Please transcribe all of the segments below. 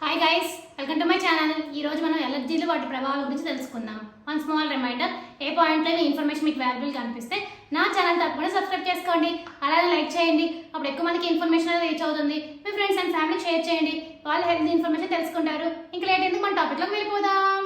Hi guys, welcome to my channel. ఈ రోజు మనం ఎలర్జీలు వాటి ప్రభావాల గురించి తెలుసుకుందాం. వన్ స్మాల్ రిమైండర్, ఏ పాయింట్లో ఈ ఇన్ఫర్మేషన్ మీకు వాల్యుబుల్ కనిపిస్తే నా ఛానల్ తప్పకుండా సబ్స్క్రైబ్ చేసుకోండి, అలాగే లైక్ చేయండి. అప్పుడు ఎక్కువ మందికి ఇన్ఫర్మేషన్ అనేది రీచ్ అవుతుంది. మీ ఫ్రెండ్స్ అండ్ ఫ్యామిలీకి షేర్ చేయండి, వాళ్ళు హెల్త్ ఇన్ఫర్మేషన్ తెలుసుకుంటారు. ఇంకా లేట్ ఎందుకు మన టాపిక్లోకి వెళ్ళిపోదాం.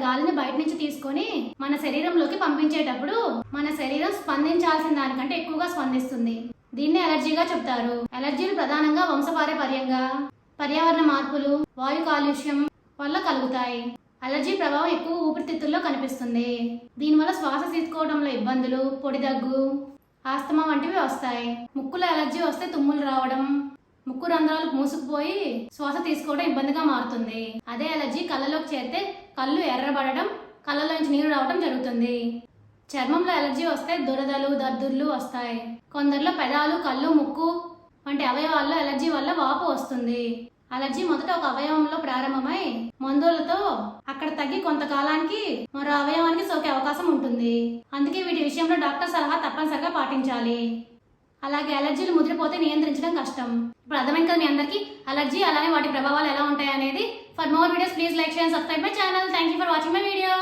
గాలిని బయట నుంచి తీసుకొని మన శరీరంలోకి పంపించేటప్పుడు మన శరీరం స్పందించాల్సిన దానికంటే ఎక్కువగా స్పందిస్తుంది. దీన్ని ఎలర్జీగా చెప్తారు. ఎలర్జీలు ప్రధానంగా వంశపారంపర్యంగా, పర్యావరణ మార్పులు, వాయు కాలుష్యం వల్ల కలుగుతాయి. అలర్జీ ప్రభావం ఎక్కువ ఊపిరితిత్తుల్లో కనిపిస్తుంది. దీనివల్ల శ్వాస తీసుకోవడంలో ఇబ్బందులు, పొడి దగ్గు, ఆస్తమా వంటివి వస్తాయి. ముక్కులో ఎలర్జీ వస్తే తుమ్ములు రావడం, ముక్కు రంధ్రాలు మూసుకుపోయి శ్వాస తీసుకోవడం ఇబ్బందిగా మారుతుంది. అదే అలర్జీ కళ్ళలోకి చేరితే కళ్ళు ఎర్రబడడం, కళ్ళలోంచి నీరు రావడం జరుగుతుంది. చర్మంలో ఎలర్జీ వస్తే దురదలు, దద్దుర్లు వస్తాయి. కొందరిలో పెదాలు, కళ్ళు, ముక్కు వంటి అవయవాల్లో ఎలర్జీ వల్ల వాపు వస్తుంది. అలర్జీ మొదట ఒక అవయవంలో ప్రారంభమై మందులతో అక్కడ తగ్గి కొంతకాలానికి మరో అవయవానికి సోకే అవకాశం ఉంటుంది. అందుకే వీటి విషయంలో డాక్టర్ సలహా తప్పనిసరిగా పాటించాలి. అలాగే అలర్జీలు ముదిరిపోతే నియంత్రించడం కష్టం. ఇప్పుడు అర్థమైంది కదా మీ అందరికీ అలర్జీ, అలానే వాటి ప్రభావాలు ఎలా ఉంటాయి అనేది. For more videos please like, share, subscribe my channel. Thank you for watching my video.